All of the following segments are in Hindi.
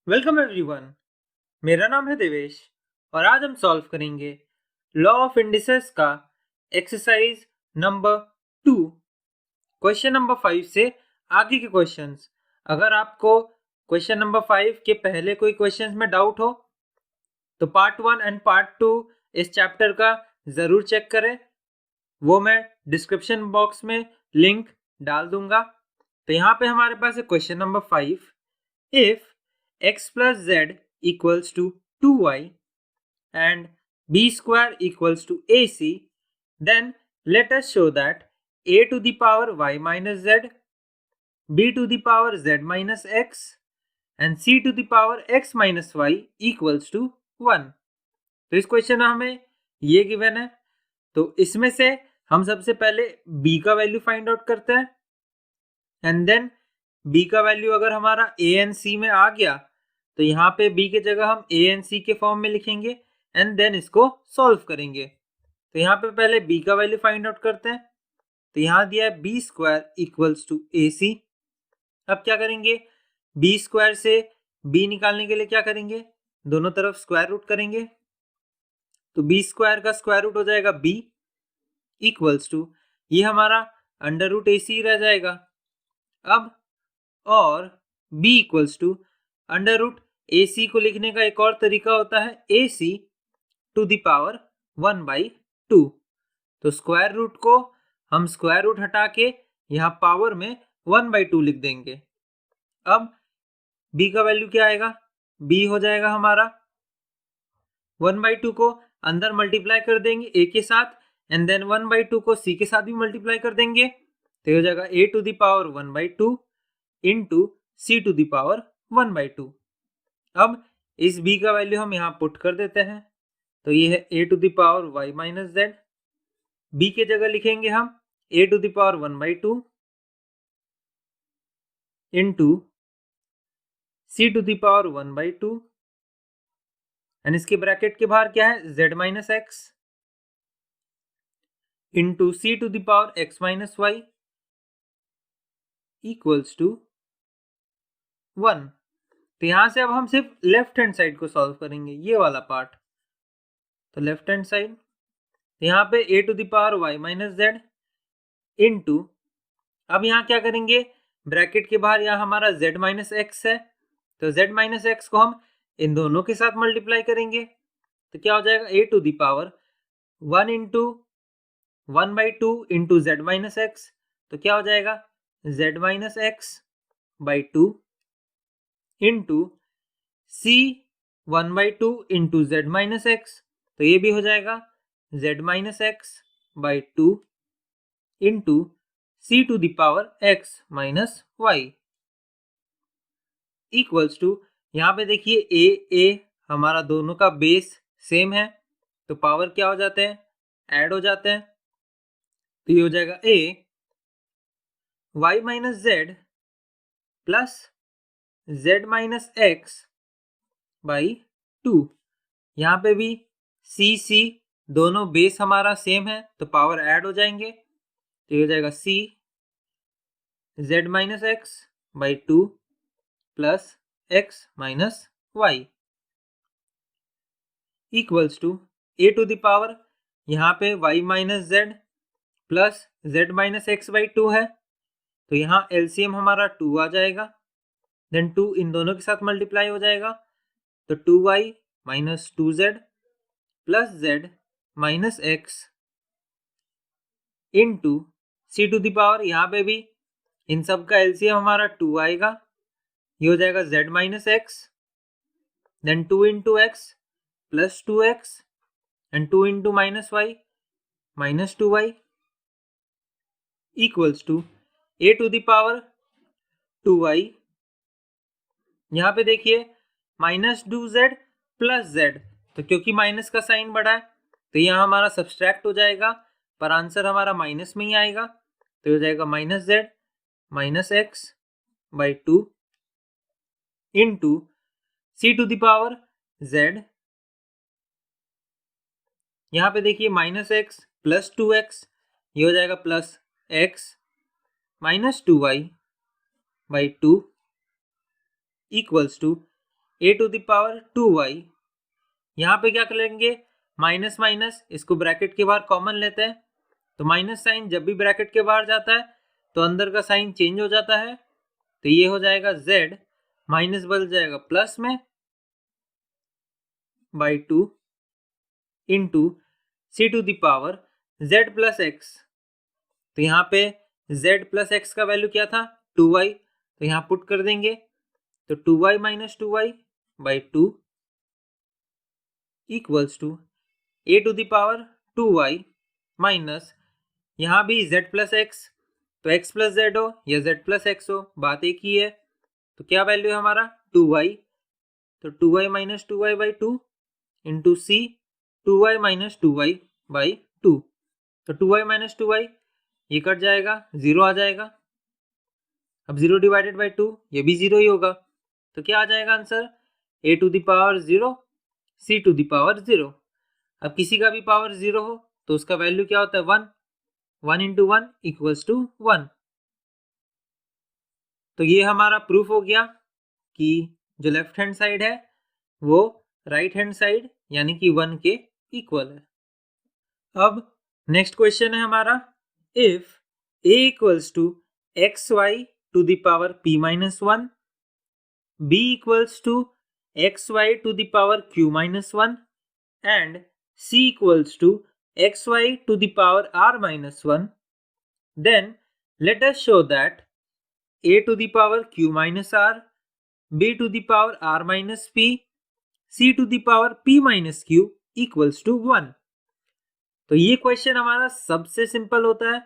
Welcome everyone. मेरा नाम है देवेश और आज हम सॉल्व करेंगे लॉ ऑफ इंडिसेस का एक्सरसाइज नंबर 2, क्वेश्चन नंबर 5 से आगे के क्वेश्चंस। अगर आपको क्वेश्चन नंबर 5 के पहले कोई क्वेश्चंस में डाउट हो तो पार्ट 1 एंड पार्ट 2 इस चैप्टर का जरूर चेक करें। वो मैं डिस्क्रिप्शन बॉक्स में लिंक डाल दूंगा। तो यहाँ पे हमारे पास है question number 5। If x plus z equals to 2y and b square equals to ac, then let us show that a to the power y minus z, b to the power z minus x and c to the power x minus y equals to 1। तो इस क्वेश्चन में हमें ये गिवन है, तो इसमें से हम सबसे पहले b का वैल्यू फाइंड आउट करते हैं एंड देन b का वैल्यू अगर हमारा a एंड c में आ गया तो यहाँ पे b की जगह हम a एंड c के फॉर्म में लिखेंगे एंड देन इसको सॉल्व करेंगे। तो यहाँ पे पहले b का वैल्यू फाइंड आउट करते हैं। तो यहाँ दिया है बी स्क्वायर इक्वल्स टू ए सी। अब क्या करेंगे, बी स्क्वायर से b निकालने के लिए क्या करेंगे, दोनों तरफ स्क्वायर रूट करेंगे। तो बी स्क्वायर का स्क्वायर रूट हो जाएगा b इक्वल्स टू, ये हमारा अंडर रूट ए सी रह जाएगा। अब और b equals to under root a c को लिखने का एक और तरीका होता है a c to the power 1/2। तो स्क्वायर रूट को हम स्क्वायर रूट हटा के यहाँ पावर में 1/2 लिख देंगे। अब b का वैल्यू क्या आएगा, b हो जाएगा हमारा 1/2 को अंदर मल्टीप्लाई कर देंगे a के साथ एंड देन 1/2 को c के साथ भी मल्टीप्लाई कर देंगे। तो हो जाएगा a to the power 1/2 into C to the power 1/2। अब इस b का वैल्यू हम यहाँ पुट कर देते हैं। तो ये है a to the power y minus Z, b के जगह लिखेंगे हम a to the power 1/2 into C to the power 1/2 and इसके ब्रैकेट के बाहर क्या है z minus X into C to the power x minus Y equals to 1। तो यहां से अब हम सिर्फ लेफ्ट हैंड साइड को सॉल्व करेंगे, ये वाला पार्ट। तो लेफ्ट हैंड साइड, यहाँ पे a to the power y minus Z into, अब यहाँ क्या करेंगे, ब्रैकेट के बाहर यहाँ हमारा z माइनस एक्स है, तो z माइनस एक्स को हम इन दोनों के साथ मल्टीप्लाई करेंगे। तो क्या हो जाएगा a to the power 1 into 1/2 into Z minus X, तो क्या हो जाएगा z minus X by 2 into C 1/2 into Z minus X, तो ये भी हो जाएगा z minus X by 2 into C to the power x minus Y equals to, यहाँ पे देखिए a हमारा दोनों का बेस सेम है तो पावर क्या हो जाते हैं, ऐड हो जाते हैं। तो ये हो जाएगा a y minus Z plus z minus X by 2। यहाँ पे भी c दोनों बेस हमारा सेम है तो पावर ऐड हो जाएंगे। तो ये हो जाएगा c z minus X by 2 plus x minus Y equals to a to the power, यहाँ पे y minus Z plus z minus X by 2 है, तो यहाँ एलसीएम हमारा 2 आ जाएगा, देन 2 इन दोनों के साथ मल्टीप्लाई हो जाएगा। तो 2y minus 2z plus z minus X into C to the power, यहाँ पे भी इन सब का एलसीएम हमारा 2 आएगा, ये हो जाएगा z minus X, then 2 into X plus 2x and 2 into minus Y minus 2y equals to a to the power 2y। यहाँ पे देखिए माइनस 2z प्लस z, तो क्योंकि माइनस का साइन बढ़ा है तो यहाँ हमारा सब्सट्रैक्ट हो जाएगा, पर आंसर हमारा माइनस में ही आएगा। तो हो जाएगा minus z minus X by 2 into C to the power z, यहाँ पे देखिए माइनस एक्स प्लस 2x, ये हो जाएगा plus x minus 2y by 2 equals to a to the power 2y। यहाँ पे क्या करेंगे, माइनस माइनस इसको ब्रैकेट के बाहर कॉमन लेते हैं, तो माइनस साइन जब भी ब्रैकेट के बाहर जाता है तो अंदर का साइन चेंज हो जाता है, तो ये हो जाएगा z माइनस बदल जाएगा प्लस में by 2 into C to the power z plus X. तो यहाँ पे z प्लस एक्स का वैल्यू क्या था, 2y, तो यहाँ पुट कर देंगे, तो 2y minus 2y by 2 equals to a to the power 2y minus यहाँ भी z प्लस एक्स, तो x प्लस z हो या z प्लस एक्स हो, बात एक ही है। तो क्या वैल्यू है हमारा 2y, तो 2y minus 2y by 2 into C 2y minus 2y by 2, तो 2y माइनस 2y ये कट जाएगा, 0 आ जाएगा। अब 0 डिवाइडेड बाई 2 ये भी 0 ही होगा, तो क्या आ जाएगा answer, a to the power 0 c to the power 0। अब किसी का भी पावर 0 हो तो उसका वैल्यू क्या होता है 1, 1 इंटू 1 इक्वल्स टू 1। तो ये हमारा प्रूफ हो गया कि जो लेफ्ट हैंड साइड है वो राइट हैंड साइड यानी कि 1 के इक्वल है। अब नेक्स्ट क्वेश्चन है हमारा, if a equals to xy to the power p minus 1, b equals to xy to the power q minus 1 and c equals to xy to the power r minus 1, then let us show that a to the power q minus r, b to the power r minus p, c to the power p minus q equals to 1। तो ये क्वेश्चन हमारा सबसे सिंपल होता है,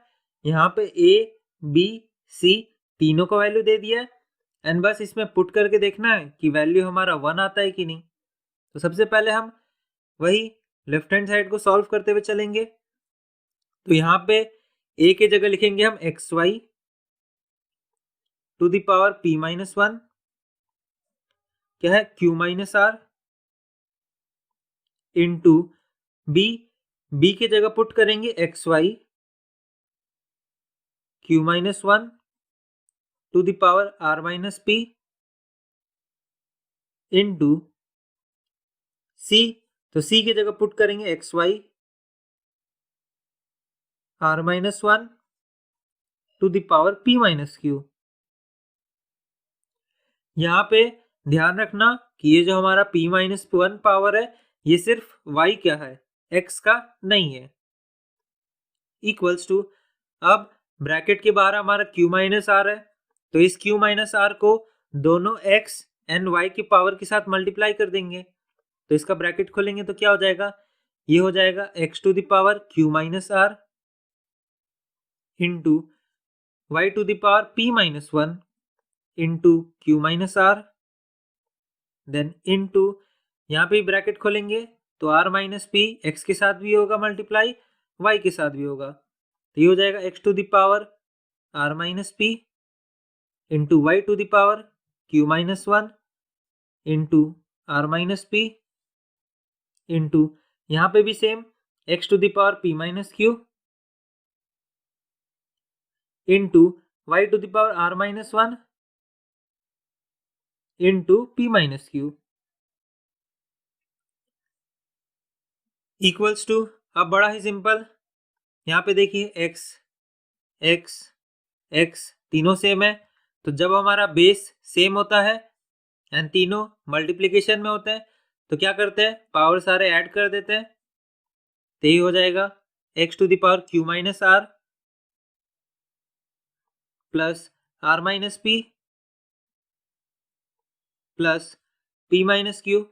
यहाँ पे a, b, c तीनों का वैल्यू दे दिया है एंड बस इसमें पुट करके देखना है कि वैल्यू हमारा 1 आता है कि नहीं। तो सबसे पहले हम वही लेफ्ट हैंड साइड को सॉल्व करते हुए चलेंगे। तो यहाँ पे a के जगह लिखेंगे हम xy to the power p minus 1, क्या है q minus r into b के जगह पुट करेंगे xy q minus 1 to the power r minus p into c, तो c के जगह पुट करेंगे xy r minus 1 to the power p minus q। यहाँ पे ध्यान रखना कि ये जो हमारा p माइनस 1 पावर है ये सिर्फ y क्या है, x का नहीं है, इक्वल्स टू, अब ब्रैकेट के बाहर हमारा q माइनस r है, तो इस q माइनस r को दोनों x एंड y के पावर के साथ मल्टीप्लाई कर देंगे, तो इसका ब्रैकेट खोलेंगे तो क्या हो जाएगा, ये हो जाएगा x to the power q minus r into y to the power p minus 1 into q minus r, then into यहाँ पे ब्रैकेट खोलेंगे तो r माइनस p x के साथ भी होगा मल्टीप्लाई, y के साथ भी होगा, तो ये हो जाएगा x to the power r minus p into y to the power q minus 1 into r minus p into यहाँ पे भी same x to the power p minus q into y to the power r minus 1 into p minus q equals to, अब बड़ा ही सिंपल, यहाँ पे देखिए x x x तीनों सेम है, तो जब हमारा बेस सेम होता है एंड तीनों मल्टीप्लिकेशन में होते हैं तो क्या करते हैं, पावर सारे ऐड कर देते हैं, तो ये हो जाएगा x to the power q minus r plus r minus p plus p minus q,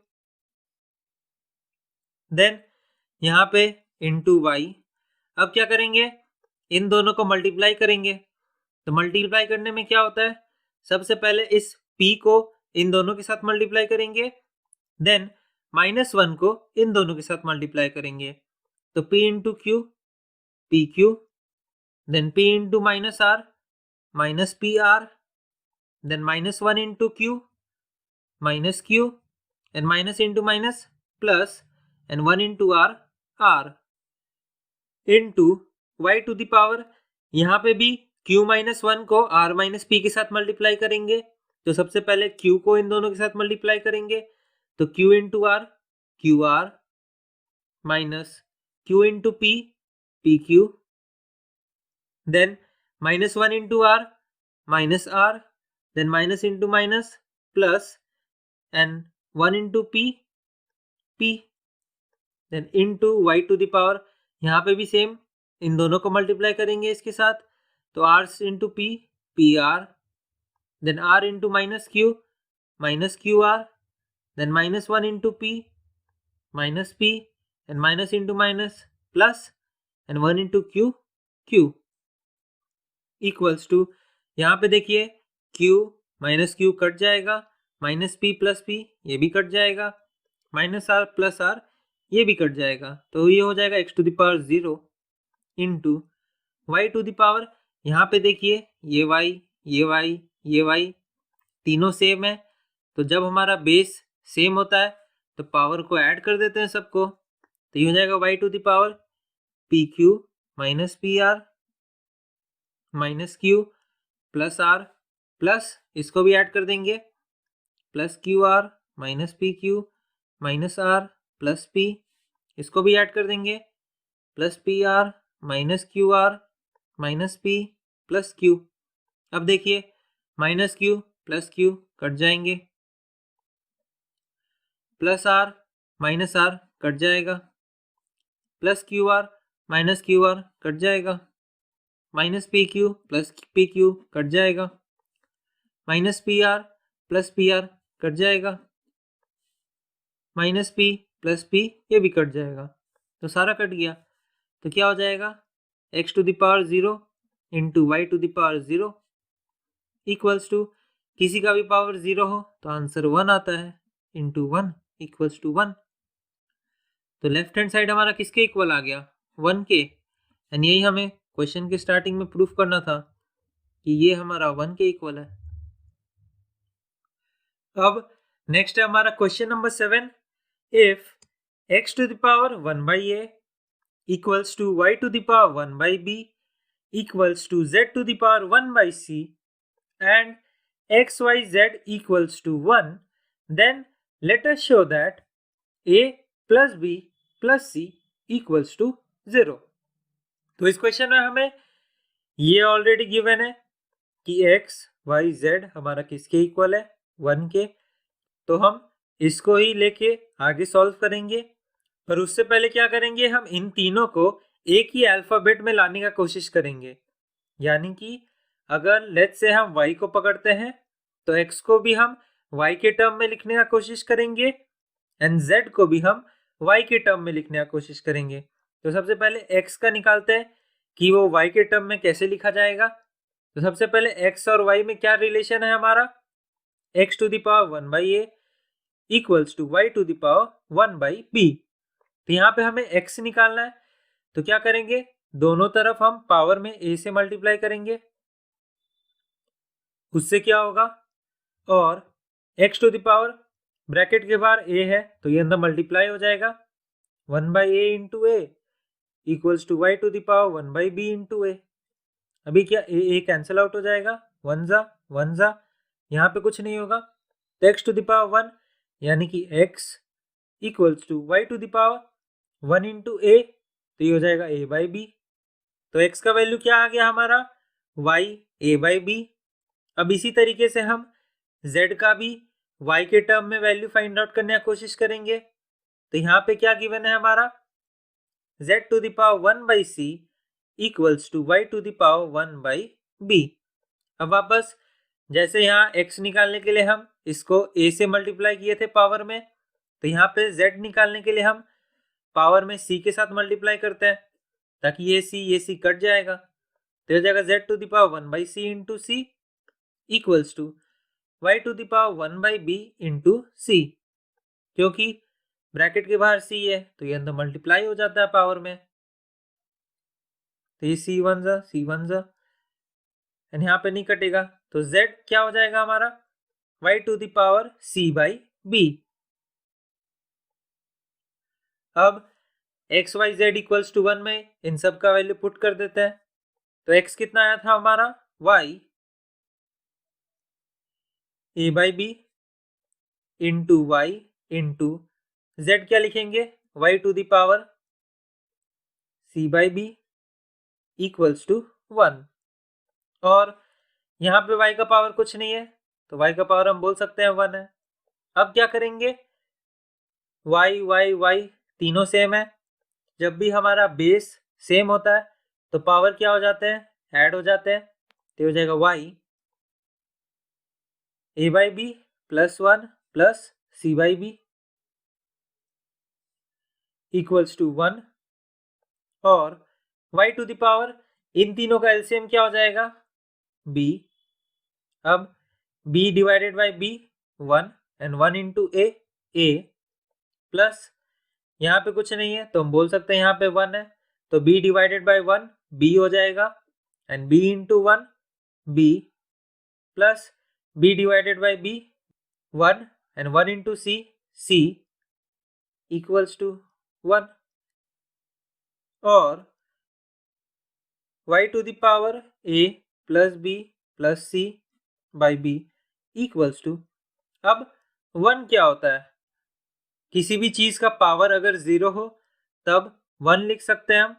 then यहाँ पे इंटू y। अब क्या करेंगे, इन दोनों को मल्टीप्लाई करेंगे, तो मल्टीप्लाई करने में क्या होता है, सबसे पहले इस p को इन दोनों के साथ मल्टीप्लाई करेंगे, देन माइनस 1 को इन दोनों के साथ मल्टीप्लाई करेंगे, तो p into Q P Q, then p into minus r minus P R, then minus 1 into Q minus Q and minus into minus plus and 1 into r r into y to the power, यहाँ पे भी q माइनस 1 को r माइनस p के साथ मल्टीप्लाई करेंगे, तो सबसे पहले q को इन दोनों के साथ मल्टीप्लाई करेंगे, तो Q into R Q are minus Q into P P Q, then minus 1 into R minus R, then minus into minus plus and 1 into P P, then into Y to the power, यहाँ पे भी सेम इन दोनों को मल्टीप्लाई करेंगे इसके साथ, तो R into P P R, then R into minus Q R, then minus 1 into P minus P and minus into minus plus and 1 into Q Q equals to, यहाँ पे देखिए क्यू माइनस क्यू कट जाएगा, माइनस पी प्लस पी ये भी कट जाएगा, माइनस आर प्लस आर ये भी कट जाएगा, तो ये हो जाएगा x to the power 0 into Y to the power, यहाँ पे देखिए ये y तीनों सेम है, तो जब हमारा बेस सेम होता है तो पावर को ऐड कर देते हैं सबको, तो ये हो जाएगा y to the power p q minus P r minus q plus r, plus इसको भी ऐड कर देंगे, plus q are minus p q minus r plus p, इसको भी ऐड कर देंगे, plus p r minus P plus q. अब देखिए minus q plus q cut जाएंगे, plus r minus r cut जाएगा, plus q are minus Q r cut जाएगा, minus p q plus P Q cut जाएगा, minus P R plus p are cut जाएगा, माइनस पी प्लस पी ये भी कट जाएगा, तो सारा कट गया, तो क्या हो जाएगा x to the power 0 into Y to the power 0 equals to, किसी का भी पावर 0 हो तो आंसर 1 आता है, इंटू 1 इक्वल्स टू 1, तो लेफ्ट हैंड साइड हमारा किसके इक्वल आ गया 1 के, एंड यही हमें क्वेश्चन के स्टार्टिंग में प्रूफ करना था कि ये हमारा 1 के इक्वल है। अब नेक्स्ट है हमारा question number 7, if x to the power 1 by a equals to y to the power 1 by b equals to z to the power 1 by c and x, y, z equals to 1, then let us show that a plus b plus c equals to 0। तो इस क्वेश्चन में हमें ये ऑलरेडी गिवन है कि x, y, z हमारा किसके इक्वल है 1 के, तो हम इसको ही लेके आगे सॉल्व करेंगे, पर उससे पहले क्या करेंगे हम इन तीनों को एक ही अल्फाबेट में लाने का कोशिश करेंगे, यानी कि अगर लेट्स से हम y को पकड़ते हैं तो x को भी हम y के टर्म में लिखने का कोशिश करेंगे एंड z को भी हम y के टर्म में लिखने का कोशिश करेंगे। तो सबसे पहले x का निकालते हैं कि वो y के टर्म में कैसे लिखा जाएगा। तो सबसे पहले x और y में क्या रिलेशन है हमारा, x to the power 1 by a equals to y to the power 1 by b। तो यहाँ पे हमें x निकालना है, तो क्या करेंगे दोनों तरफ हम पावर में a से मल्टीप्लाई करेंगे, उससे क्या होगा, और x to the power bracket के बाहर a है तो ये अंदर मल्टीप्लाई हो जाएगा 1 by a into a equals to Y to the power 1 by b into a. अभी क्या a कैंसिल आउट हो जाएगा, 1 जा यहाँ पे कुछ नहीं होगा, तो x टू द पावर 1 यानी कि x equals to Y to the power 1 into a, तो ये हो जाएगा a बाई बी। तो x का वैल्यू क्या आ गया हमारा y a बाई बी। अब इसी तरीके से हम z का भी y के टर्म में वैल्यू फाइंड आउट करने की कोशिश करेंगे। तो यहाँ पे क्या गिवन है हमारा z to the power 1 by C equals to Y to the power 1 by B. अब वापस जैसे यहाँ x निकालने के लिए हम इसको a से मल्टीप्लाई किए थे पावर में, तो यहाँ पे z निकालने के लिए हम पावर में c के साथ मल्टीप्लाई करते हैं ताकि ये c कट जाएगा, तो हो जाएगा z to the power 1 by c into c equals to Y to the power 1 by B into c. क्योंकि ब्रैकेट के बाहर c है तो ये अंदर मल्टीप्लाई हो जाता है पावर में, तो ये c1 जा एंड यहाँ पे नहीं कटेगा, तो z क्या हो जाएगा हमारा y to the power c by B. अब x y z equals to 1 में इन सब का वैल्यू पुट कर देते हैं, तो x कितना आया था हमारा y a by B into Y into z क्या लिखेंगे, y to the power c by B equals to 1। और यहाँ पे y का पावर कुछ नहीं है तो y का पावर हम बोल सकते हैं 1 है। अब क्या करेंगे, y y y तीनों सेम है, जब भी हमारा बेस सेम होता है तो पावर क्या हो जाते हैं, ऐड हो जाते हैं। तो हो जाएगा y a by B plus 1 plus c by B equals to 1। और y टू द पावर, इन तीनों का एलसीएम क्या हो जाएगा, b। अब b divided by b 1 and 1 into a plus यहाँ पे कुछ नहीं है तो हम बोल सकते हैं यहाँ पे 1 है तो b डिवाइडेड बाई 1 b हो जाएगा and b into 1 b plus b divided by b 1 and 1 into c equals to 1। और y to the power a plus b plus c by b equals to, अब 1 क्या होता है, किसी भी चीज का पावर अगर 0 हो तब 1 लिख सकते हैं हम।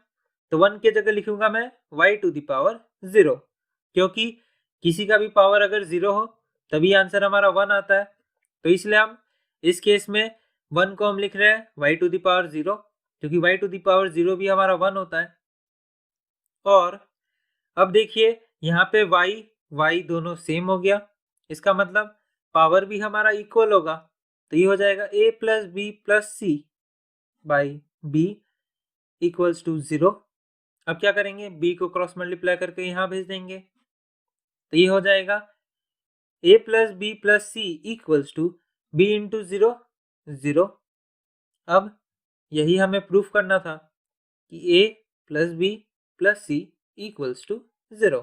तो 1 की जगह लिखूंगा मैं y टू द पावर 0, क्योंकि किसी का भी पावर अगर 0 हो तभी आंसर हमारा 1 आता है। तो इसलिए हम इस केस में 1 को हम लिख रहे हैं y टू द पावर 0, क्योंकि y टू द पावर 0 भी हमारा 1 होता है। और अब देखिए यहाँ पे y दोनों सेम हो गया, इसका मतलब पावर भी हमारा इक्वल होगा। तो ये हो जाएगा a plus B plus C by B equals to 0। अब क्या करेंगे, b को क्रॉस मल्टीप्लाई करके यहाँ भेज देंगे तो ये हो जाएगा a plus B plus C equals to B into 0 0। अब यही हमें प्रूफ करना था कि a plus B plus C equals to 0।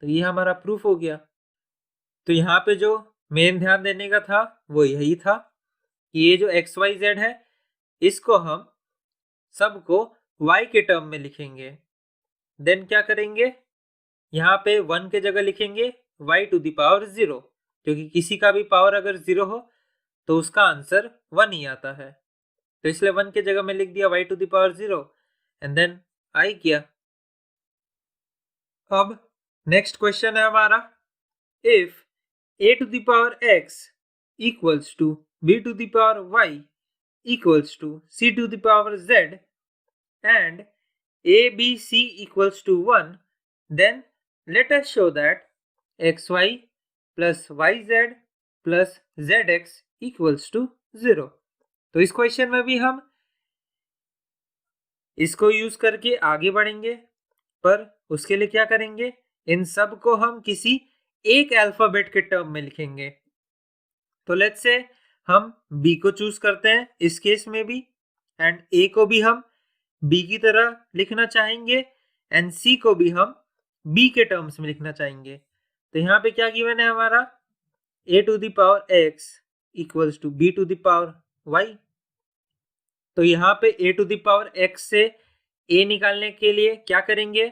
तो ये हमारा प्रूफ हो गया। तो यहाँ पे जो मेन ध्यान देने का था वो यही था कि ये जो एक्स वाई जेड है इसको हम सबको y के टर्म में लिखेंगे। देन क्या करेंगे, यहाँ पे 1 के जगह लिखेंगे y टू द पावर 0, क्योंकि किसी का भी पावर अगर 0 हो तो उसका आंसर 1 ही आता है। तो इसलिए 1 के जगह में लिख दिया y to the power 0 and then I किया। अब नेक्स्ट क्वेश्चन है हमारा, if a to the power x equals to b to the power y equals to c to the power z and a b c equals to 1, then let us show that xy plus yz plus zx equals to 0। तो इस क्वेश्चन में भी हम इसको यूज करके आगे बढ़ेंगे, पर उसके लिए क्या करेंगे, इन सब को हम किसी एक अल्फाबेट के टर्म में लिखेंगे। तो लेट्स से हम b को चूज करते हैं इस केस में भी, एंड a को भी हम b की तरह लिखना चाहेंगे एंड c को भी हम b के टर्म्स में लिखना चाहेंगे। तो यहाँ पे क्या गिवन है हमारा, a to the power x equals to b to the power y। तो यहाँ पे a to the power x से a निकालने के लिए क्या करेंगे,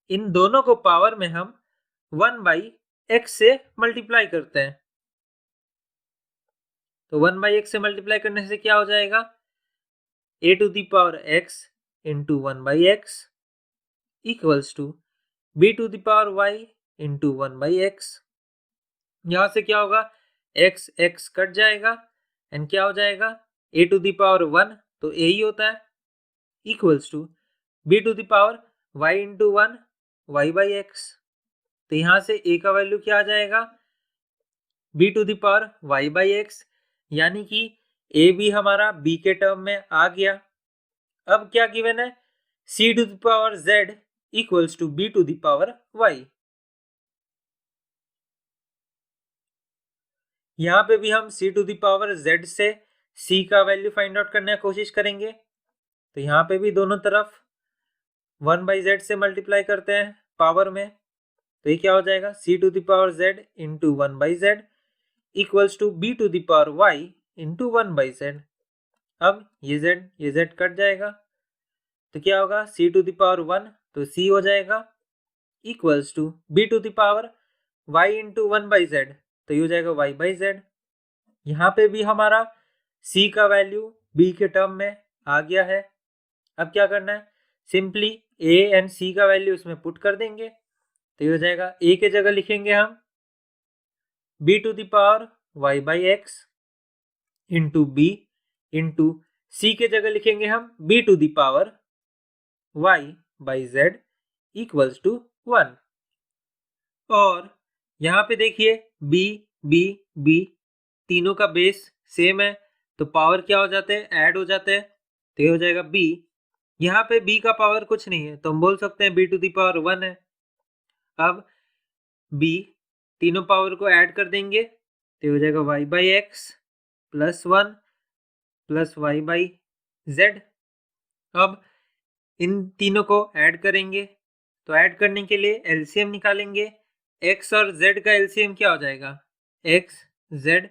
इन दोनों को पावर में हम 1 बाई एक्स से मल्टीप्लाई करते हैं। तो 1 बाई एक्स से मल्टीप्लाई करने से क्या हो जाएगा, a to the power x into 1 by X equals to b to the power y into 1 by X. यहां से क्या होगा, x x कट जाएगा एंड क्या हो जाएगा, a टू द पावर 1 तो a ही होता है equals to b to the power y into 1 y by X. तो यहां से a का वैल्यू क्या आ जाएगा, b to the power y by X, यानी कि a भी हमारा b के टर्म में आ गया। अब क्या गिवन है, c to the power z equals to b to the power y। यहाँ पे भी हम c to the power z से c का वैल्यू फाइंड आउट करने की कोशिश करेंगे। तो यहाँ पे भी दोनों तरफ 1 बाई z से मल्टीप्लाई करते हैं पावर में, तो ये क्या हो जाएगा, c to the power z into 1 by z equals to b to the power y into 1 by z। अब ये z कट जाएगा तो क्या होगा, c टू द पावर 1 तो c हो जाएगा equals to b to the power y into 1 by z, तो ये हो जाएगा y बाई z। यहाँ पे भी हमारा सी का वैल्यू बी के टर्म में आ गया है। अब क्या करना है, सिंपली ए एंड सी का वैल्यू इसमें पुट कर देंगे। तो ये हो जाएगा, ए के जगह लिखेंगे हम b to the power y by x into b, into c के जगह लिखेंगे हम b to the power y by z equals to 1। और यहाँ पे देखिए बी बी बी तीनों का बेस सेम है, तो पावर क्या हो जाते हैं, ऐड हो जाते हैं। तो ये हो जाएगा बी, यहाँ पे b का पावर कुछ नहीं है तो हम बोल सकते हैं b टू द पावर 1 है। अब b तीनों पावर को ऐड कर देंगे तो हो जाएगा y by x plus 1 plus y by z. अब इन तीनों को ऐड करेंगे, तो ऐड करने के लिए एलसीएम निकालेंगे। x और z का एलसीएम क्या हो जाएगा, x z,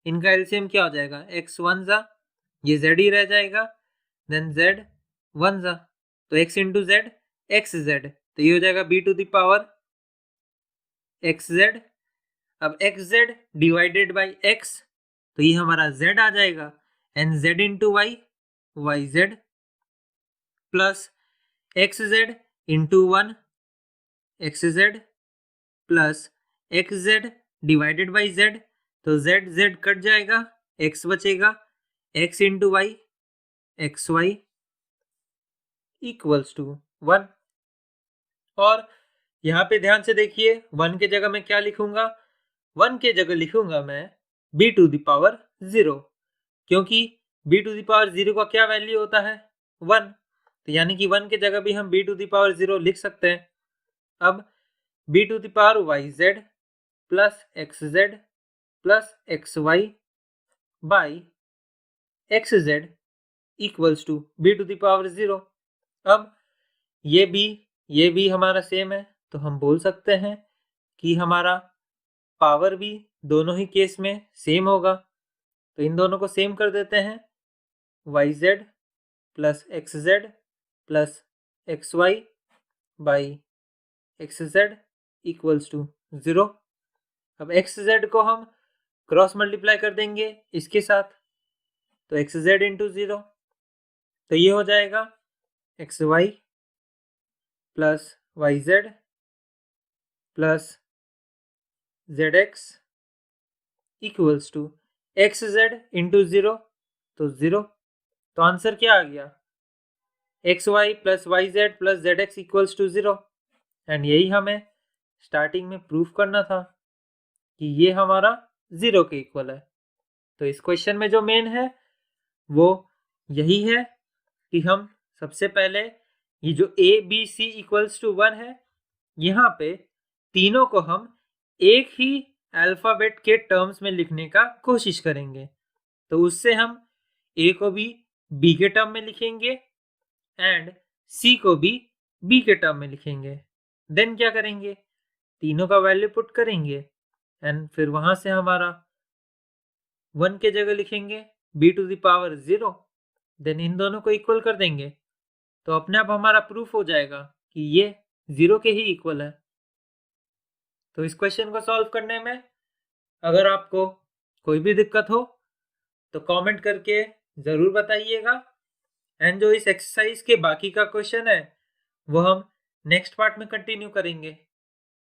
इनका एलसीएम क्या हो जाएगा, x 1 जा, ये z ही रह जाएगा, देन z 1 जा, तो x into z x z, तो ये हो जाएगा b to the power x z. अब x z divided by x, तो ये हमारा z आ जाएगा, and z into y y z plus x z into 1 x z plus x z divided by z, तो जेड जेड कट जाएगा, x बचेगा, x into y x y equals to 1। और यहाँ पे ध्यान से देखिए 1 के जगह मैं क्या लिखूंगा, 1 के जगह लिखूंगा मैं b टू द पावर 0, क्योंकि b टू द पावर 0 का क्या वैल्यू होता है 1, तो यानी कि 1 के जगह भी हम b टू द पावर 0 लिख सकते हैं। अब b to the power y z plus x z plus x y by x z equals to b to the power 0। अब ये भी हमारा सेम है, तो हम बोल सकते हैं कि हमारा पावर भी दोनों ही केस में सेम होगा। तो इन दोनों को सेम कर देते हैं, y z plus x z plus x y by x z equals to 0। अब एक्स जेड को हम क्रॉस मल्टीप्लाई कर देंगे इसके साथ, तो एक्स जेड इंटू 0, तो ये हो जाएगा x y plus y z plus z x equals to x z into 0, तो 0। तो आंसर क्या आ गया, x y plus y z plus z x equals to 0। And यही हमें स्टार्टिंग में प्रूफ करना था कि ये हमारा 0 के इक्वल है। तो इस क्वेश्चन में जो मेन है वो यही है कि हम सबसे पहले ये जो a b c equals to 1 है, यहाँ पे तीनों को हम एक ही अल्फाबेट के टर्म्स में लिखने का कोशिश करेंगे। तो उससे हम a को भी b के टर्म में लिखेंगे एंड c को भी b के टर्म में लिखेंगे। देन क्या करेंगे, तीनों का वैल्यू पुट करेंगे एंड फिर वहां से हमारा 1 के जगह लिखेंगे b to the power 0, then इन दोनों को इक्वल कर देंगे, तो अपने आप हमारा प्रूफ हो जाएगा कि ये 0 के ही इक्वल है। तो इस क्वेश्चन को सॉल्व करने में अगर आपको कोई भी दिक्कत हो तो कमेंट करके ज़रूर बताइएगा, एंड जो इस एक्सरसाइज के बाकी का क्वेश्चन है वो हम नेक्स्ट पार्ट में कंटिन्यू करेंगे।